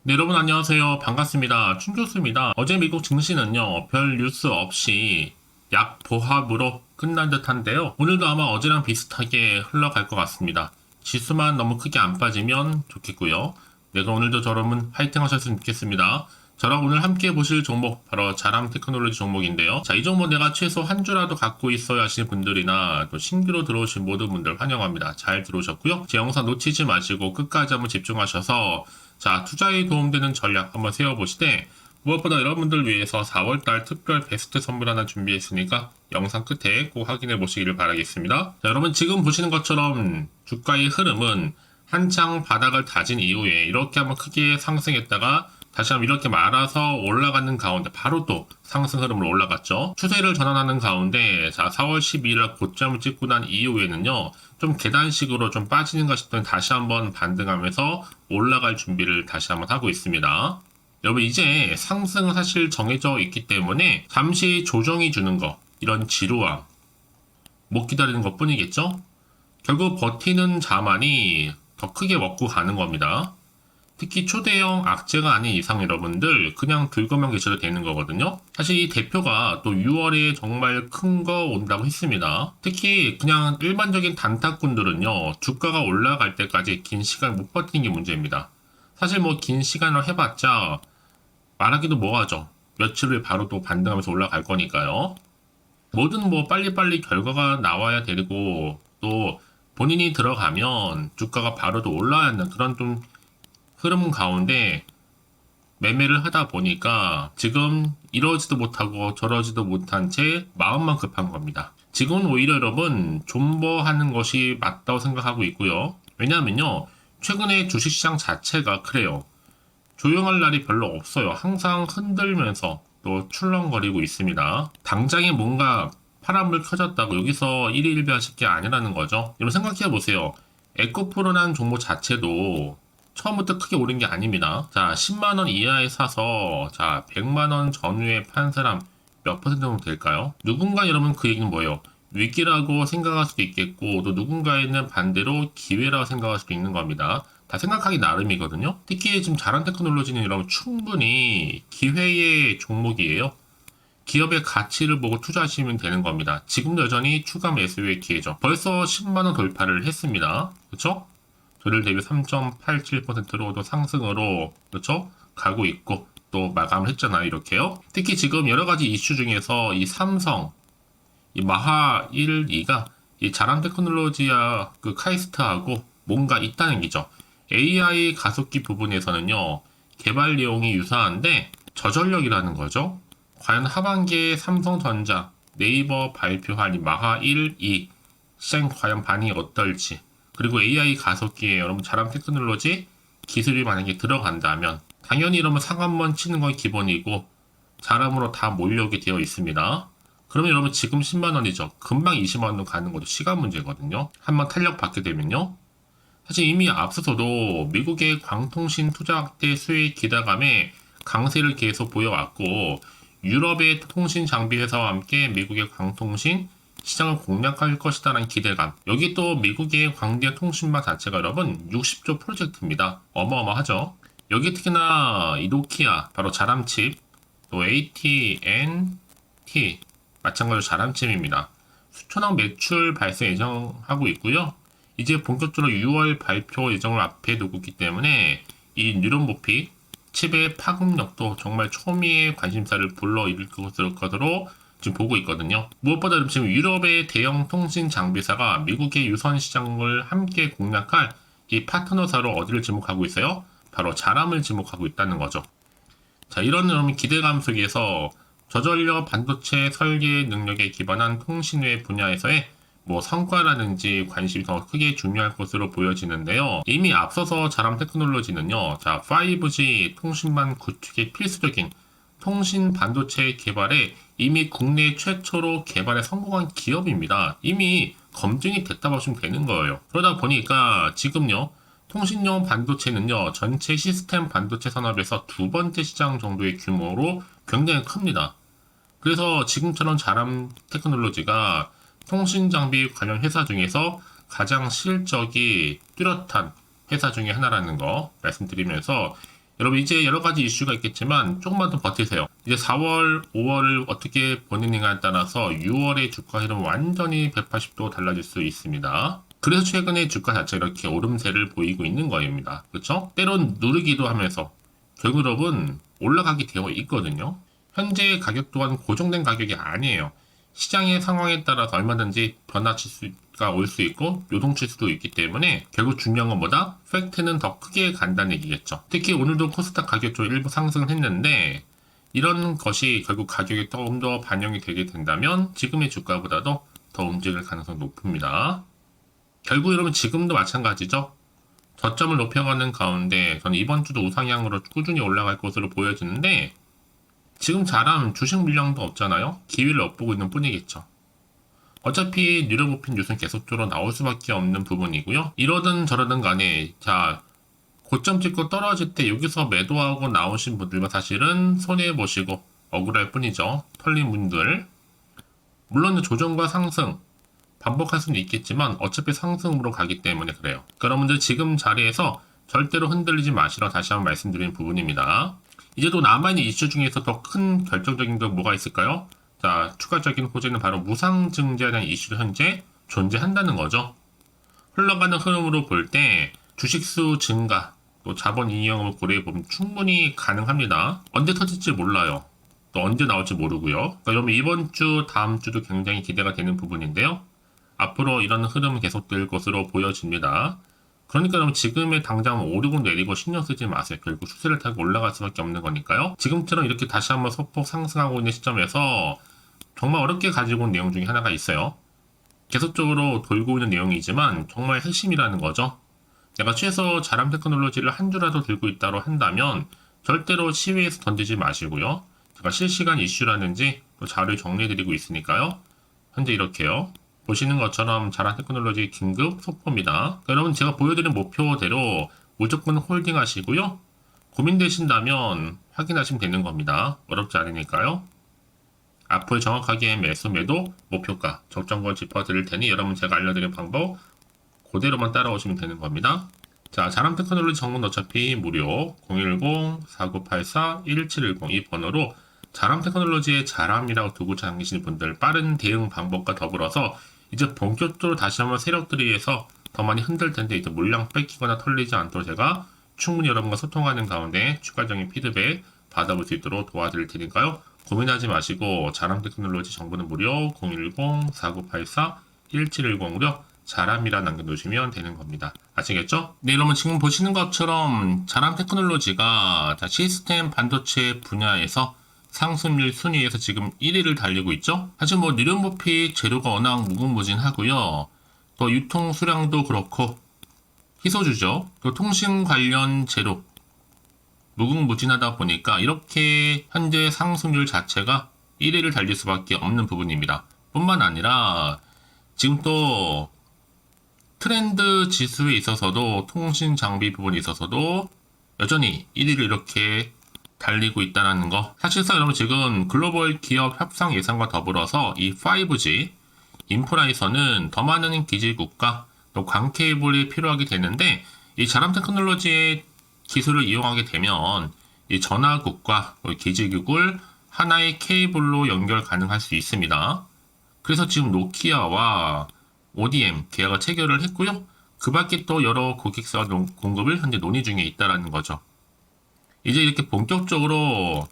네, 여러분 안녕하세요. 반갑습니다. 춘교수입니다. 어제 미국 증시는요, 별 뉴스 없이 약보합으로 끝난 듯한데요. 오늘도 아마 어제랑 비슷하게 흘러갈 것 같습니다. 지수만 너무 크게 안 빠지면 좋겠고요. 네, 그럼 오늘도 여러분 화이팅 하셨으면 좋겠습니다. 저랑 오늘 함께 보실 종목 바로 자람 테크놀로지 종목인데요. 자, 이 종목 내가 최소 한 주라도 갖고 있어야 하시는 분들이나 또 신규로 들어오신 모든 분들 환영합니다. 잘 들어오셨고요. 제 영상 놓치지 마시고 끝까지 한번 집중하셔서 자, 투자에 도움되는 전략 한번 세워보시되 무엇보다 여러분들 위해서 4월달 특별 베스트 선물 하나 준비했으니까 영상 끝에 꼭 확인해 보시기를 바라겠습니다. 자, 여러분 지금 보시는 것처럼 주가의 흐름은 한창 바닥을 다진 이후에 이렇게 한번 크게 상승했다가 다시 한번 이렇게 말아서 올라가는 가운데 바로 또 상승 흐름으로 올라갔죠. 추세를 전환하는 가운데 자 4월 12일 고점을 찍고 난 이후에는요. 좀 계단식으로 좀 빠지는가 싶더니 다시 한번 반등하면서 올라갈 준비를 다시 한번 하고 있습니다. 여러분 이제 상승은 사실 정해져 있기 때문에 잠시 조정이 주는 거 이런 지루함 못 기다리는 것 뿐이겠죠. 결국 버티는 자만이 더 크게 먹고 가는 겁니다. 특히 초대형 악재가 아닌 이상 여러분들 그냥 들고만 계셔도 되는 거거든요. 사실 이 대표가 또 6월에 정말 큰 거 온다고 했습니다. 특히 그냥 일반적인 단타꾼들은요. 주가가 올라갈 때까지 긴 시간 못 버티는 게 문제입니다. 사실 뭐 긴 시간을 해봤자 말하기도 뭐하죠. 며칠 후에 바로 또 반등하면서 올라갈 거니까요. 뭐든 뭐 빨리빨리 결과가 나와야 되고 또 본인이 들어가면 주가가 바로 또 올라야 하는 그런 좀 흐름 가운데 매매를 하다 보니까 지금 이러지도 못하고 저러지도 못한 채 마음만 급한 겁니다. 지금은 오히려 여러분 존버하는 것이 맞다고 생각하고 있고요. 왜냐하면요. 최근에 주식시장 자체가 그래요. 조용할 날이 별로 없어요. 항상 흔들면서 또 출렁거리고 있습니다. 당장에 뭔가 파란불 켜졌다고 여기서 일희일비하실 게 아니라는 거죠. 여러분 생각해 보세요. 에코프로라는 종목 자체도 처음부터 크게 오른 게 아닙니다. 자, 10만원 이하에 사서, 자, 100만원 전후에 판 사람 몇 퍼센트 정도 될까요? 누군가 여러분 그 얘기는 뭐예요? 위기라고 생각할 수도 있겠고, 또 누군가에는 반대로 기회라고 생각할 수도 있는 겁니다. 다 생각하기 나름이거든요. 특히 지금 자란 테크놀로지는 여러분 충분히 기회의 종목이에요. 기업의 가치를 보고 투자하시면 되는 겁니다. 지금도 여전히 추가 매수의 기회죠. 벌써 10만원 돌파를 했습니다. 그쵸? 조를 대비 3.87%로 또 상승으로 그렇죠? 가고 있고 또 마감을 했잖아요. 이렇게요. 특히 지금 여러 가지 이슈 중에서 이 삼성, 이 마하 1, 2가 이 자람 테크놀로지와 그 카이스트하고 뭔가 있다는 얘기죠. AI 가속기 부분에서는요. 개발 내용이 유사한데 저전력이라는 거죠. 과연 하반기에 삼성전자, 네이버 발표할 이 마하 1, 2 시장 과연 반응이 어떨지 그리고 AI 가속기에 여러분 자람 테크놀로지 기술이 만약에 들어간다면 당연히 여러분 상한번 치는 건 기본이고 자람으로 다 몰려오게 되어 있습니다. 그러면 여러분 지금 10만원이죠. 금방 20만원 가는 것도 시간 문제거든요. 한번 탄력 받게 되면요. 사실 이미 앞서서도 미국의 광통신 투자 확대 수혜 기대감에 강세를 계속 보여왔고 유럽의 통신 장비 회사와 함께 미국의 광통신 시장을 공략할 것이다라는 기대감. 여기 또 미국의 광대 통신망 자체가 여러분 60조 프로젝트입니다. 어마어마하죠. 여기 특히나 이 노키아, 바로 자람칩, 또 AT&T 마찬가지로 자람칩입니다. 수천억 매출 발생 예정하고 있고요. 이제 본격적으로 6월 발표 예정을 앞에 두고 있기 때문에 이 뉴런모픽 칩의 파급력도 정말 초미의 관심사를 불러일으킬 것으로 지금 보고 있거든요. 무엇보다 지금 유럽의 대형 통신 장비사가 미국의 유선 시장을 함께 공략할 이 파트너사로 어디를 지목하고 있어요? 바로 자람을 지목하고 있다는 거죠. 자, 이런 기대감 속에서 저전력 반도체 설계 능력에 기반한 통신외 분야에서의 뭐 성과라든지 관심이 더 크게 중요할 것으로 보여지는데요. 이미 앞서서 자람 테크놀로지는요. 자, 5G 통신망 구축에 필수적인 통신 반도체 개발에 이미 국내 최초로 개발에 성공한 기업입니다. 이미 검증이 됐다 보시면 되는 거예요. 그러다 보니까 지금요. 통신용 반도체는요. 전체 시스템 반도체 산업에서 두 번째 시장 정도의 규모로 굉장히 큽니다. 그래서 지금처럼 자람 테크놀로지가 통신 장비 관련 회사 중에서 가장 실적이 뚜렷한 회사 중에 하나라는 거 말씀드리면서 여러분 이제 여러 가지 이슈가 있겠지만 조금만 더 버티세요. 이제 4월, 5월을 어떻게 보내느냐에 따라서 6월의 주가 흐름 완전히 180도 달라질 수 있습니다. 그래서 최근에 주가 자체가 이렇게 오름세를 보이고 있는 거입니다. 그렇죠? 때론 누르기도 하면서 결국 여러분 올라가게 되어 있거든요. 현재 가격 또한 고정된 가격이 아니에요. 시장의 상황에 따라서 얼마든지 변화치수가 올 수 있고 요동칠 수도 있기 때문에 결국 중요한 것보다 팩트는 더 크게 간다는 얘기겠죠. 특히 오늘도 코스닥 가격 쪽 일부 상승을 했는데 이런 것이 결국 가격에 조금 더 반영이 되게 된다면 지금의 주가보다도 더 움직일 가능성이 높습니다. 결국 여러분 지금도 마찬가지죠. 저점을 높여가는 가운데 저는 이번 주도 우상향으로 꾸준히 올라갈 것으로 보여지는데 지금 잘하면 주식 물량도 없잖아요. 기회를 엿보고 있는 뿐이겠죠. 어차피 뉴스를 뉴스는 계속적으로 나올 수밖에 없는 부분이고요. 이러든 저러든 간에 자 고점 찍고 떨어질 때 여기서 매도하고 나오신 분들만 사실은 손해보시고 억울할 뿐이죠. 털린 분들. 물론 조정과 상승 반복할 수는 있겠지만 어차피 상승으로 가기 때문에 그래요. 여러분들 지금 자리에서 절대로 흔들리지 마시라 다시 한번 말씀드리는 부분입니다. 이제 또 남아있는 이슈 중에서 더 큰 결정적인 게 뭐가 있을까요? 자, 추가적인 호재는 바로 무상증자에 대한 이슈도 현재 존재한다는 거죠. 흘러가는 흐름으로 볼 때 주식수 증가, 또 자본 이용을 고려해보면 충분히 가능합니다. 언제 터질지 몰라요. 또 언제 나올지 모르고요. 그러니까 여러분 이번 주, 다음 주도 굉장히 기대가 되는 부분인데요. 앞으로 이런 흐름은 계속될 것으로 보여집니다. 그러니까 여러분 지금의 당장 오르고 내리고 신경 쓰지 마세요. 결국 추세를 타고 올라갈 수밖에 없는 거니까요. 지금처럼 이렇게 다시 한번 소폭 상승하고 있는 시점에서 정말 어렵게 가지고 온 내용 중에 하나가 있어요. 계속적으로 돌고 있는 내용이지만 정말 핵심이라는 거죠. 내가 최소 자람 테크놀로지를 한 주라도 들고 있다고 한다면 절대로 시위에서 던지지 마시고요. 제가 실시간 이슈라든지 또 자료를 정리해드리고 있으니까요. 현재 이렇게요. 보시는 것처럼 자람 테크놀로지 긴급 속보입니다. 그러니까 여러분 제가 보여드린 목표대로 무조건 홀딩 하시고요. 고민되신다면 확인하시면 되는 겁니다. 어렵지 않으니까요. 앞으로 정확하게 매수 매도 목표가 적정권 짚어드릴 테니 여러분 제가 알려드린 방법 그대로만 따라오시면 되는 겁니다. 자, 자람 테크놀로지 정보는 어차피 무료 010-4984-1710 이 번호로 자람 테크놀로지의 자람이라고 두고 다니시는 분들 빠른 대응 방법과 더불어서 이제 본격적으로 다시 한번 세력들에 의해서 더 많이 흔들 텐데 이제 물량 뺏기거나 털리지 않도록 제가 충분히 여러분과 소통하는 가운데 추가적인 피드백 받아볼 수 있도록 도와드릴 테니까요. 고민하지 마시고 자람 테크놀로지 정보는 무료 010-4984-1710으로 자람이라 남겨놓으시면 되는 겁니다. 아시겠죠? 네, 여러분 지금 보시는 것처럼 자람 테크놀로지가 시스템 반도체 분야에서 상승률 순위에서 지금 1위를 달리고 있죠. 사실 뭐 니른보피 재료가 워낙 무궁무진하고요. 또 유통 수량도 그렇고 희소주죠. 또 통신 관련 재료 무궁무진하다 보니까 이렇게 현재 상승률 자체가 1위를 달릴 수밖에 없는 부분입니다. 뿐만 아니라 지금 또 트렌드 지수에 있어서도 통신 장비 부분에 있어서도 여전히 1위를 이렇게 달리고 있다는 거. 사실상 여러분 지금 글로벌 기업 협상 예산과 더불어서 이 5G 인프라에서는 더 많은 기지국과 또 광케이블이 필요하게 되는데 이 자람 테크놀로지의 기술을 이용하게 되면 이 전화국과 기지국을 하나의 케이블로 연결 가능할 수 있습니다. 그래서 지금 노키아와 ODM 계약을 체결을 했고요. 그 밖에 또 여러 고객사 공급을 현재 논의 중에 있다는 거죠. 이제 이렇게 본격적으로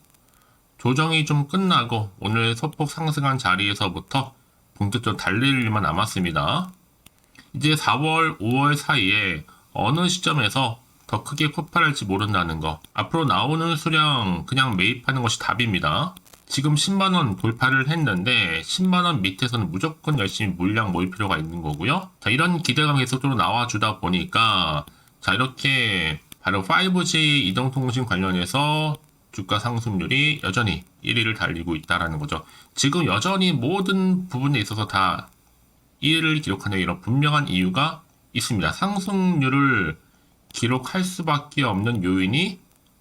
조정이 좀 끝나고 오늘 소폭 상승한 자리에서부터 본격적으로 달릴 일만 남았습니다. 이제 4월, 5월 사이에 어느 시점에서 더 크게 폭발할지 모른다는 거. 앞으로 나오는 수량 그냥 매입하는 것이 답입니다. 지금 10만원 돌파를 했는데 10만원 밑에서는 무조건 열심히 물량 모을 필요가 있는 거고요. 자, 이런 기대감이 계속적으로 나와주다 보니까 자, 이렇게 바로 5G 이동통신 관련해서 주가 상승률이 여전히 1위를 달리고 있다는 거죠. 지금 여전히 모든 부분에 있어서 다 1위를 기록하는 이런 분명한 이유가 있습니다. 상승률을 기록할 수밖에 없는 요인이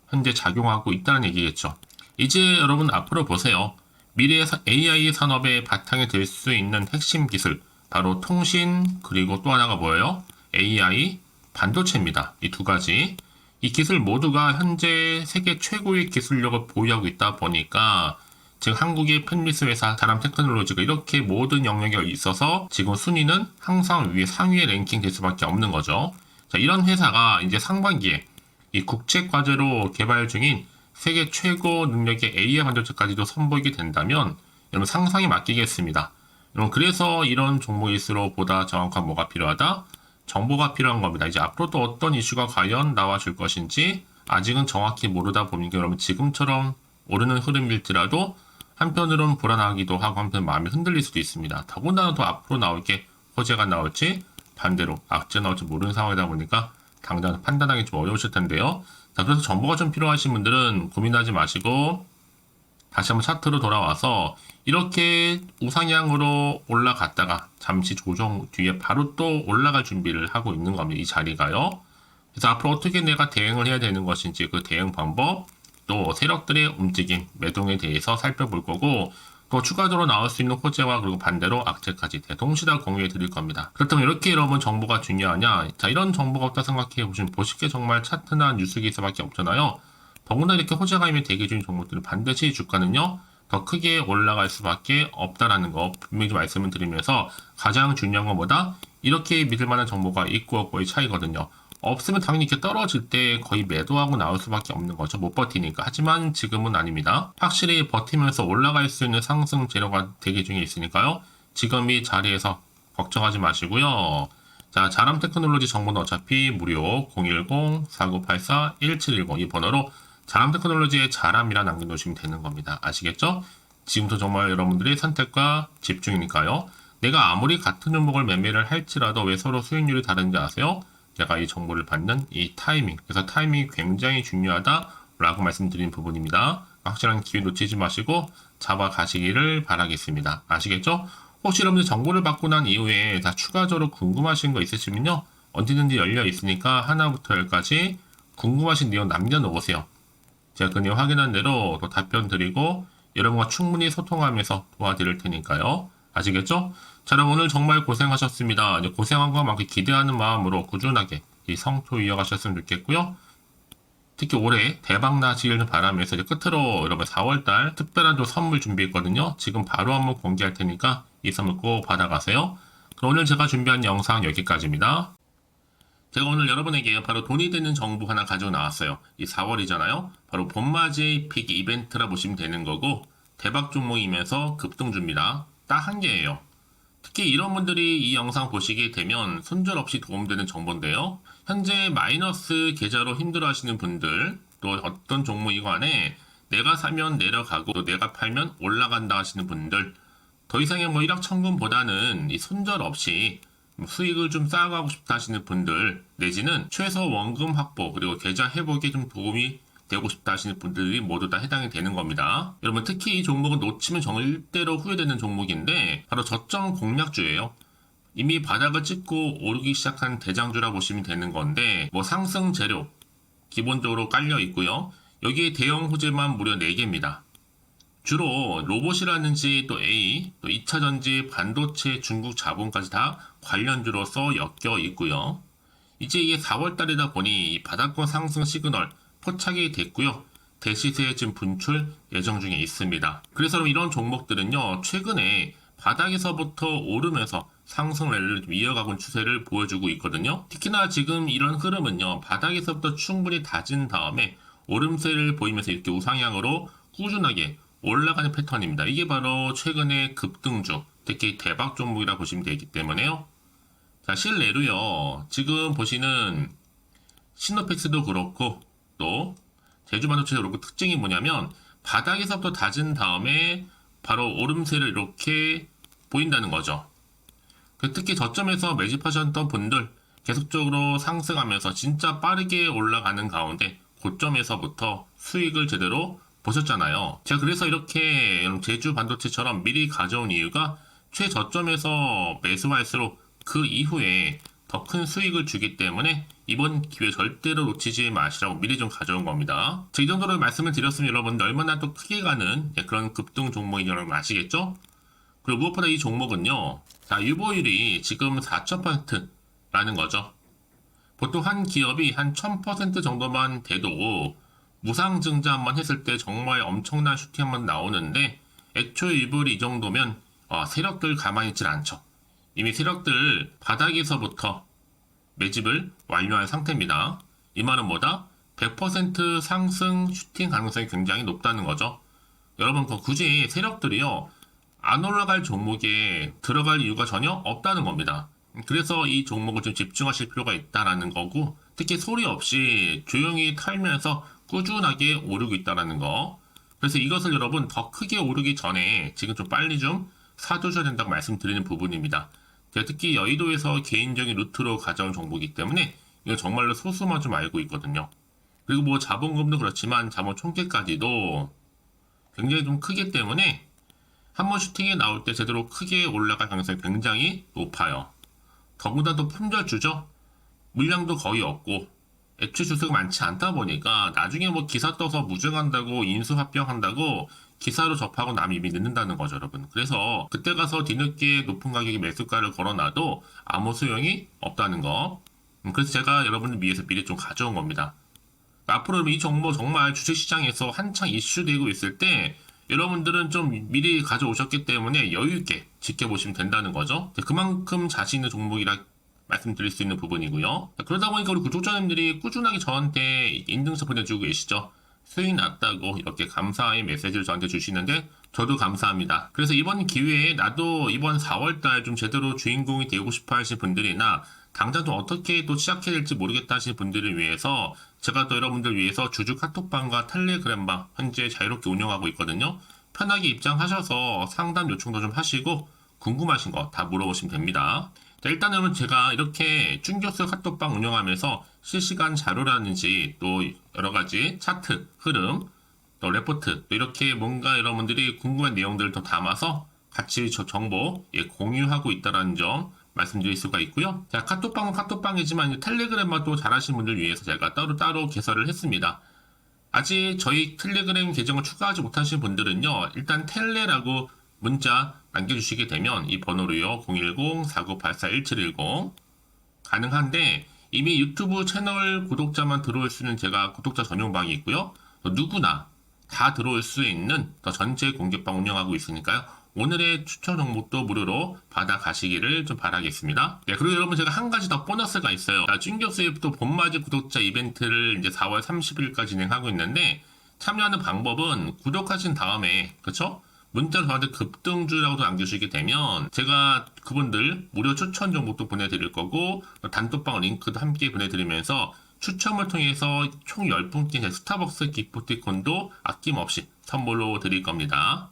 현재 작용하고 있다는 얘기겠죠. 이제 여러분 앞으로 보세요. 미래의 AI 산업의 바탕이 될 수 있는 핵심 기술 바로 통신 그리고 또 하나가 뭐예요? AI 반도체입니다. 이 두 가지. 이 기술 모두가 현재 세계 최고의 기술력을 보유하고 있다 보니까 지금 한국의 펜미스 회사 자람 테크놀로지가 이렇게 모든 영역에 있어서 지금 순위는 항상 위에 상위에 랭킹 될 수밖에 없는 거죠. 자, 이런 회사가 이제 상반기에 이 국제 과제로 개발 중인 세계 최고 능력의 AI 반도체까지도 선보이게 된다면 여러분 상상에 맡기겠습니다. 여러분 그래서 이런 종목일수록 보다 정확한 뭐가 필요하다? 정보가 필요한 겁니다. 이제 앞으로 또 어떤 이슈가 과연 나와줄 것인지 아직은 정확히 모르다 보니까 여러분 지금처럼 오르는 흐름일지라도 한편으로는 불안하기도 하고 한편 마음이 흔들릴 수도 있습니다. 더군다나 더 앞으로 나올 게 호재가 나올지 반대로 악재 나올지 모르는 상황이다 보니까 당장 판단하기 좀 어려우실 텐데요. 자, 그래서 정보가 좀 필요하신 분들은 고민하지 마시고 다시 한번 차트로 돌아와서 이렇게 우상향으로 올라갔다가 잠시 조정 뒤에 바로 또 올라갈 준비를 하고 있는 겁니다. 이 자리가요. 그래서 앞으로 어떻게 내가 대응을 해야 되는 것인지 그 대응 방법 또 세력들의 움직임, 매동에 대해서 살펴볼 거고 또 추가적으로 나올 수 있는 호재와 그리고 반대로 악재까지 동시다 공유해 드릴 겁니다. 그렇다면 이렇게 여러분 정보가 중요하냐? 자, 이런 정보가 없다 생각해 보시면 보실 게 정말 차트나 뉴스 기사밖에 없잖아요. 더구나 이렇게 호재가 이미 대기 중인 종목들은 반드시 주가는요 더 크게 올라갈 수밖에 없다라는 거 분명히 말씀을 드리면서 가장 중요한 것보다 이렇게 믿을 만한 정보가 있고 없고의 차이거든요. 없으면 당연히 이렇게 떨어질 때 거의 매도하고 나올 수밖에 없는 거죠. 못 버티니까. 하지만 지금은 아닙니다. 확실히 버티면서 올라갈 수 있는 상승 재료가 대기 중에 있으니까요. 지금 이 자리에서 걱정하지 마시고요. 자, 자람 테크놀로지 정보는 어차피 무료 010-4984-1710 이 번호로 자람 테크놀로지의 자람이라 남겨놓으시면 되는 겁니다. 아시겠죠? 지금부터 정말 여러분들의 선택과 집중이니까요. 내가 아무리 같은 종목을 매매를 할지라도 왜 서로 수익률이 다른지 아세요? 제가 이 정보를 받는 이 타이밍, 그래서 타이밍이 굉장히 중요하다라고 말씀드린 부분입니다. 확실한 기회 놓치지 마시고 잡아가시기를 바라겠습니다. 아시겠죠? 혹시 여러분들 정보를 받고 난 이후에 다 추가적으로 궁금하신 거 있으시면요. 언제든지 열려 있으니까 하나부터 열까지 궁금하신 내용 남겨놓으세요. 제가 그 내용 확인한 대로 또 답변 드리고 여러분과 충분히 소통하면서 도와드릴 테니까요. 아시겠죠? 자, 그럼 오늘 정말 고생하셨습니다. 이제 고생한 것만큼 기대하는 마음으로 꾸준하게 이 성토 이어가셨으면 좋겠고요. 특히 올해 대박 나시길 바라면서 이제 끝으로 여러분 4월달 특별한 또 선물 준비했거든요. 지금 바로 한번 공개할 테니까 이 선물 꼭 받아가세요. 그럼 오늘 제가 준비한 영상 여기까지입니다. 제가 오늘 여러분에게 바로 돈이 되는 정보 하나 가지고 나왔어요. 이 4월이잖아요. 바로 봄맞이 픽 이벤트라 보시면 되는 거고 대박 종목이면서 급등주입니다. 딱 한 개예요. 특히 이런 분들이 이 영상 보시게 되면 손절없이 도움되는 정보인데요. 현재 마이너스 계좌로 힘들어하시는 분들 또 어떤 종목이고 안에 내가 사면 내려가고 또 내가 팔면 올라간다 하시는 분들 더 이상의 뭐 일확천금보다는 이 손절 없이 수익을 좀 쌓아가고 싶다 하시는 분들 내지는 최소 원금 확보 그리고 계좌 회복에 좀 도움이 되고 싶다 하시는 분들이 모두 다 해당이 되는 겁니다. 여러분 특히 이 종목은 놓치면 절대로 후회되는 종목인데 바로 저점 공략주예요. 이미 바닥을 찍고 오르기 시작한 대장주라 보시면 되는 건데 뭐 상승 재료 기본적으로 깔려 있고요. 여기에 대형 호재만 무려 4개입니다. 주로 로봇이라든지 또 A, 또 2차전지, 반도체, 중국 자본까지 다 관련주로서 엮여 있고요. 이제 이게 4월달이다 보니 이 바닥권 상승 시그널 포착이 됐고요. 대시세 지금 분출 예정 중에 있습니다. 그래서 이런 종목들은요. 최근에 바닥에서부터 오르면서 상승 랠리를 이어가고 추세를 보여주고 있거든요. 특히나 지금 이런 흐름은요. 바닥에서부터 충분히 다진 다음에 오름세를 보이면서 이렇게 우상향으로 꾸준하게 올라가는 패턴입니다. 이게 바로 최근의 급등주, 특히 대박 종목이라 보시면 되기 때문에요. 자, 실내로요. 지금 보시는 시노펙스도 그렇고 또 제주반도체도 그렇고 특징이 뭐냐면 바닥에서부터 다진 다음에 바로 오름세를 이렇게 보인다는 거죠. 특히 저점에서 매집하셨던 분들 계속적으로 상승하면서 진짜 빠르게 올라가는 가운데 고점에서부터 수익을 제대로 보셨잖아요. 제가 그래서 이렇게 제주 반도체처럼 미리 가져온 이유가 최저점에서 매수할수록 그 이후에 더 큰 수익을 주기 때문에 이번 기회 절대로 놓치지 마시라고 미리 좀 가져온 겁니다. 이 정도로 말씀을 드렸으면 여러분들 얼마나 또 크게 가는 그런 급등 종목인 여러분 아시겠죠? 그리고 무엇보다 이 종목은요. 자, 유보율이 지금 4,000%라는 거죠. 보통 한 기업이 한 1000% 정도만 돼도 무상증자 한번 했을 때 정말 엄청난 슈팅 한번 나오는데 애초 일불이 이 정도면 세력들 가만히 있질 않죠. 이미 세력들 바닥에서부터 매집을 완료한 상태입니다. 이 말은 뭐다? 100% 상승 슈팅 가능성이 굉장히 높다는 거죠. 여러분 굳이 세력들이요 안 올라갈 종목에 들어갈 이유가 전혀 없다는 겁니다. 그래서 이 종목을 좀 집중하실 필요가 있다라는 거고, 특히 소리 없이 조용히 털면서 꾸준하게 오르고 있다라는 거. 그래서 이것을 여러분 더 크게 오르기 전에 지금 좀 빨리 좀 사두셔야 된다고 말씀드리는 부분입니다. 제가 특히 여의도에서 개인적인 루트로 가져온 정보이기 때문에 이건 정말로 소수만 좀 알고 있거든요. 그리고 뭐 자본금도 그렇지만 자본 총계까지도 굉장히 좀 크기 때문에 한번 슈팅이 나올 때 제대로 크게 올라갈 가능성이 굉장히 높아요. 더구나 또 품절주죠. 물량도 거의 없고 애초에 주수가 많지 않다 보니까 나중에 뭐 기사 떠서 무증한다고 인수합병한다고 기사로 접하고 남이 이미 늦는다는 거죠, 여러분. 그래서 그때 가서 뒤늦게 높은 가격에 매수가를 걸어놔도 아무 소용이 없다는 거. 그래서 제가 여러분을 위해서 미리 좀 가져온 겁니다. 앞으로 이 정보 정말 주식시장에서 한창 이슈되고 있을 때 여러분들은 좀 미리 가져오셨기 때문에 여유있게 지켜보시면 된다는 거죠. 그만큼 자신 있는 종목이라 말씀드릴 수 있는 부분이고요. 그러다 보니까 우리 구독자님들이 꾸준하게 저한테 인증서 보내주고 계시죠. 수익 났다고 이렇게 감사의 메시지를 저한테 주시는데 저도 감사합니다. 그래서 이번 기회에 나도 이번 4월달 좀 제대로 주인공이 되고 싶어 하시는 분들이나 당장 또 어떻게 또 시작해야 될지 모르겠다 하시는 분들을 위해서 제가 또 여러분들 위해서 주주 카톡방과 텔레그램방 현재 자유롭게 운영하고 있거든요. 편하게 입장하셔서 상담 요청도 좀 하시고 궁금하신 거 다 물어보시면 됩니다. 자, 일단 여러분 제가 이렇게 쭝교수 카톡방 운영하면서 실시간 자료라든지 또 여러가지 차트, 흐름, 또 레포트 또 이렇게 뭔가 여러분들이 궁금한 내용들을 더 담아서 같이 저 정보 공유하고 있다는 점 말씀드릴 수가 있고요. 자, 카톡방은 카톡방이지만 텔레그램만 또 잘하시는 분들 위해서 제가 따로 개설을 했습니다. 아직 저희 텔레그램 계정을 추가하지 못하신 분들은요. 일단 텔레라고 문자 남겨주시게 되면 이 번호로요. 010-4984-1710 가능한데 이미 유튜브 채널 구독자만 들어올 수 있는 제가 구독자 전용방이 있고요. 누구나 다 들어올 수 있는 더 전체 공개방 운영하고 있으니까요. 오늘의 추천 종목도 무료로 받아가시기를 좀 바라겠습니다. 네, 그리고 여러분 제가 한 가지 더 보너스가 있어요. 쭝교수의 또 봄맞이 구독자 이벤트를 이제 4월 30일까지 진행하고 있는데 참여하는 방법은 구독하신 다음에 그쵸? 문자로 저한테 급등주라고 남겨주시게 되면 제가 그분들 무료 추천 정보도 보내드릴 거고 단톡방 링크도 함께 보내드리면서 추첨을 통해서 총 10분께 스타벅스 기프티콘도 아낌없이 선물로 드릴 겁니다.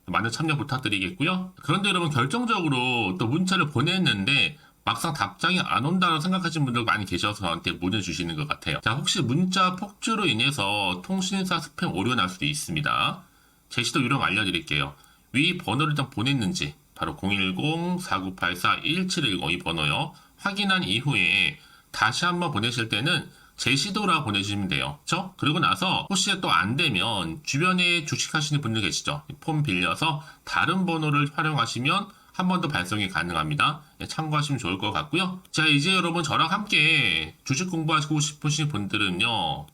많은 참여 부탁드리겠고요. 그런데 여러분 결정적으로 또 문자를 보냈는데 막상 답장이 안 온다고 생각하시는 분들 많이 계셔서 저한테 보내주시는 것 같아요. 자, 혹시 문자 폭주로 인해서 통신사 스팸 오류가 날 수도 있습니다. 제시도 요령 알려드릴게요. 위 번호를 일단 보냈는지 바로 010-4984-1710 이 번호요. 확인한 이후에 다시 한번 보내실 때는 제시도라 보내주시면 돼요. 그쵸? 그리고 나서 혹시 또 안 되면 주변에 주식하시는 분들 계시죠? 폼 빌려서 다른 번호를 활용하시면 한 번 더 발송이 가능합니다. 참고하시면 좋을 것 같고요. 자, 이제 여러분 저랑 함께 주식 공부하시고 싶으신 분들은요.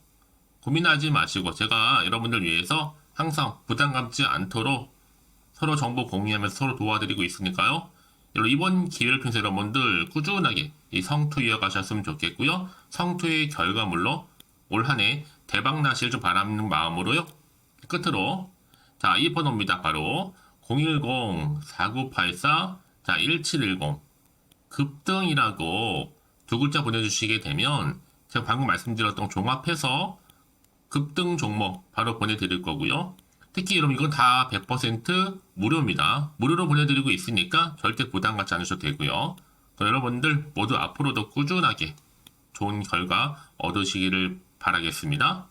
고민하지 마시고 제가 여러분들 위해서 항상 부담 갖지 않도록 서로 정보 공유하면서 서로 도와드리고 있으니까요. 이번 기회를 통해서 여러분들 꾸준하게 이 성투 이어가셨으면 좋겠고요. 성투의 결과물로 올 한 해 대박 나실 좀 바라는 마음으로요. 끝으로 자, 이 번호입니다. 바로 010-4984-1710 급등이라고 두 글자 보내주시게 되면 제가 방금 말씀드렸던 종합해서 급등 종목 바로 보내드릴 거고요. 특히 여러분 이건 다 100% 무료입니다. 무료로 보내드리고 있으니까 절대 부담 갖지 않으셔도 되고요. 여러분들 모두 앞으로도 꾸준하게 좋은 결과 얻으시기를 바라겠습니다.